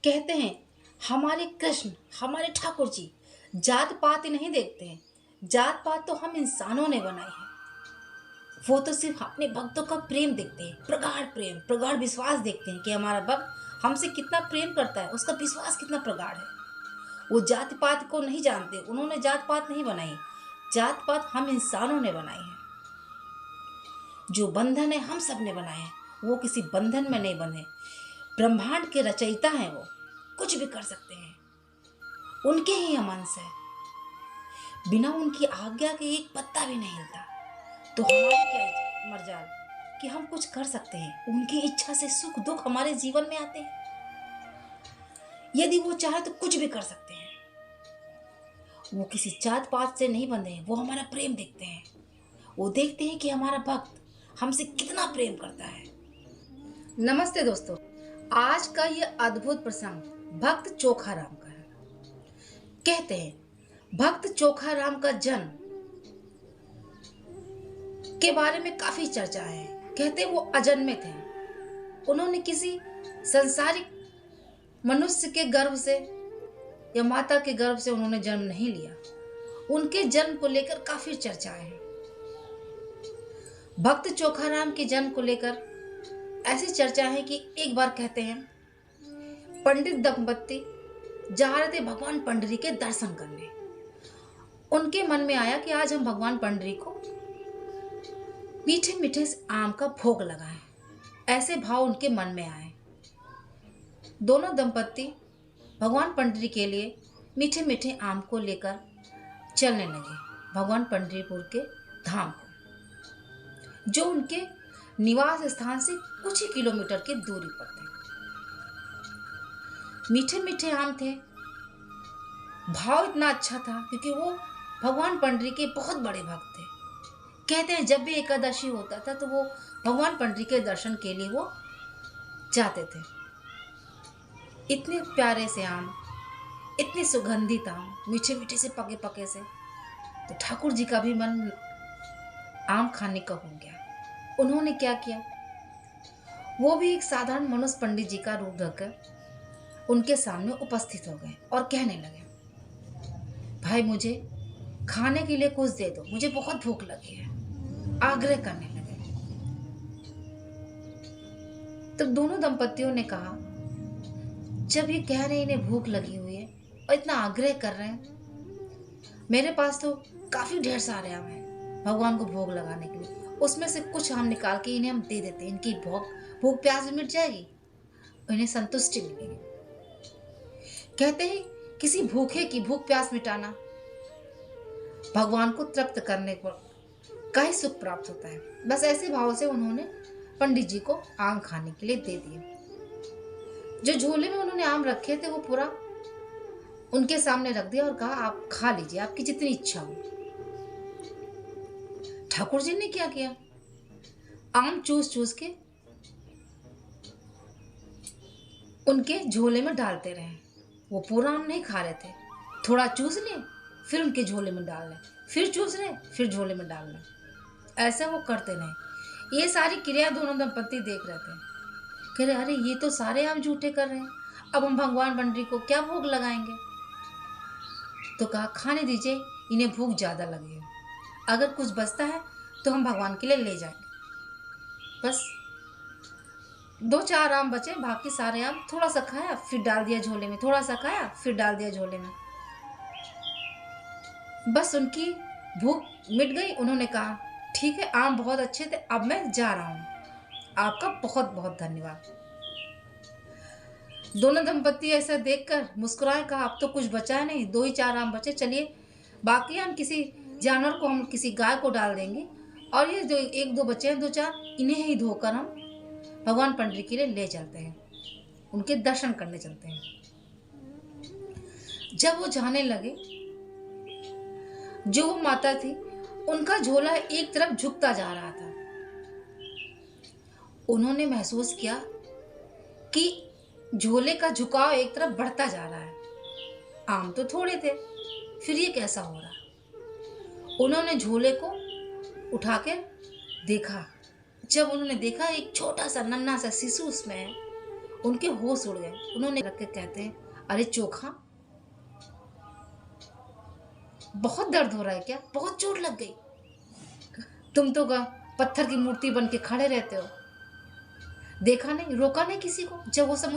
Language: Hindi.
कहते हैं हमारे कृष्ण, हमारे ठाकुर जी जात पात नहीं देखते हैं। जात पात तो हम इंसानों ने बनाई है। वो तो सिर्फ अपने भक्तों का प्रेम देखते हैं, प्रगाढ़ प्रेम, प्रगाढ़ विश्वास देखते हैं कि हमारा भक्त हमसे कितना प्रेम करता है, उसका विश्वास कितना प्रगाढ़ है। वो जात पात को नहीं जानते, उन्होंने जात पात नहीं बनाई। जात पात हम इंसानों ने बनाई है। जो बंधन है हम सब ने बनाए हैं, वो किसी बंधन में नहीं बंधे। ब्रह्मांड के रचयिता हैं, वो कुछ भी कर सकते हैं, उनके ही हम अंश है। बिना उनकी आज्ञा के एक पत्ता भी नहीं हिलता। तो हमारी क्या मर्जाल कि हम कुछ कर सकते हैं। उनकी इच्छा से सुख दुख हमारे जीवन में आते हैं। यदि वो चाहे तो कुछ भी कर सकते हैं। वो किसी जात पात से नहीं बंधे हैं, वो हमारा प्रेम देखते हैं। वो देखते हैं कि हमारा भक्त हमसे कितना प्रेम करता है। नमस्ते दोस्तों, आज का ये अद्भुत प्रसंग भक्त चोखाराम का है। कहते हैं भक्त चोखाराम का जन्म के बारे में काफी चर्चा है। कहते वो अजन्मे थे। उन्होंने किसी संसारिक मनुष्य के गर्भ से या माता के गर्भ से उन्होंने जन्म नहीं लिया। उनके जन्म को लेकर काफी चर्चाएं हैं। भक्त चोखाराम के जन्म को लेकर ऐसी चर्चा है कि एक बार कहते हैं पंडित दंपत्ति जा रहे थे भगवान पंडरी के दर्शन करने। उनके मन में आया कि आज हम भगवान पंडरी को मीठे मीठे आम का भोग लगाएं। ऐसे भाव उनके मन में आए। दोनों दंपत्ति भगवान पंडरी के लिए मीठे मीठे आम को लेकर चलने लगे भगवान पंडरीपुर के धाम को, जो उनके निवास स्थान से कुछ ही किलोमीटर की दूरी पर थे। मीठे मीठे आम थे। भाव इतना अच्छा था क्योंकि वो भगवान पंडरी के बहुत बड़े भक्त थे। कहते हैं जब भी एकादशी होता था तो वो भगवान पंडरी के दर्शन के लिए वो जाते थे। इतने प्यारे से आम, इतने सुगंधित आम, मीठे मीठे से पके पके से, तो ठाकुर जी का भी मन आम खाने का हो गया। उन्होंने क्या किया, वो भी एक साधारण मनुष्य पंडित जी का रूप धरकर उनके सामने उपस्थित हो गए और कहने लगे, भाई मुझे खाने के लिए कुछ दे दो, मुझे बहुत भूख लगी है। आग्रह करने लगे। तो दोनों दंपतियों ने कहा, जब ये कह रहे इन्हें भूख लगी हुई है और इतना आग्रह कर रहे हैं, मेरे पास तो काफी ढेर सारे आम हैं भगवान को भोग लगाने के लिए, उसमें से कुछ आम निकाल के इन्हें हम दे देते हैं। इनकी भूख प्यास मिट जाएगी, इन्हें संतुष्टि मिलेगी। कहते हैं किसी भूखे की भूख प्यास मिटाना भगवान को तृप्त करने का ही सुख प्राप्त होता है। बस ऐसे भाव से उन्होंने पंडित जी को आम खाने के लिए दे दिए। जो झोले में उन्होंने आम रखे थे वो पूरा उनके सामने रख दिया और कहा, आप खा लीजिए, आपकी जितनी इच्छा हो। ठाकुर जी ने क्या किया, आम चूस चूस के उनके झोले में डालते रहे। वो पूरा आम नहीं खा रहे थे, थोड़ा चूस ले फिर उनके झोले में डाल लें, फिर चूस रहे फिर झोले में डाल लें। ऐसा वो करते रहे। ये सारी क्रिया दोनों दंपत्ति देख रहे थे। कह रहे अरे ये तो सारे आम झूठे कर रहे हैं, अब हम भगवान पंडरी को क्या भोग लगाएंगे। तो कहा खाने दीजिए, इन्हें भूख ज्यादा लगी है, अगर कुछ बचता है तो हम भगवान के लिए ले जाएंगे। बस 2-4 आम बचे, बाकी सारे आम थोड़ा सा खाया फिर डाल दिया झोले में, थोड़ा सा खाया फिर डाल दिया झोले में। बस उनकी भूख मिट गई। उन्होंने कहा ठीक है, आम बहुत अच्छे थे, अब मैं जा रहा हूं, आपका बहुत बहुत धन्यवाद। दोनों दंपत्ति ऐसा देखकर मुस्कुराए, कहा अब तो कुछ बचा है नहीं, 2 ही 4 आम बचे, चलिए बाकी हम किसी जानवर को, हम किसी गाय को डाल देंगे और ये जो 1-2 बचे हैं 2-4, इन्हें ही धोकर हम भगवान पंडरी के लिए ले चलते हैं, उनके दर्शन करने चलते हैं। जब वो जाने लगे, जो वो माता थी उनका झोला एक तरफ झुकता जा रहा था। उन्होंने महसूस किया कि झोले का झुकाव एक तरफ बढ़ता जा रहा है। आम तो थोड़े थे, फिर ये कैसा हो रहा। उन्होंने झोले को उठा के देखा। जब उन्होंने देखा एक छोटा सा नन्हा सा शिशु उसमें है, उनके होश उड़ गए। उन्होंने रख के कहते हैं, अरे चोखा, बहुत दर्द हो रहा है क्या? बहुत चोट लग गई? तुम तो पत्थर की मूर्ति बन के खड़े रहते हो। देखा नहीं, रोका नहीं किसी को जब वो सब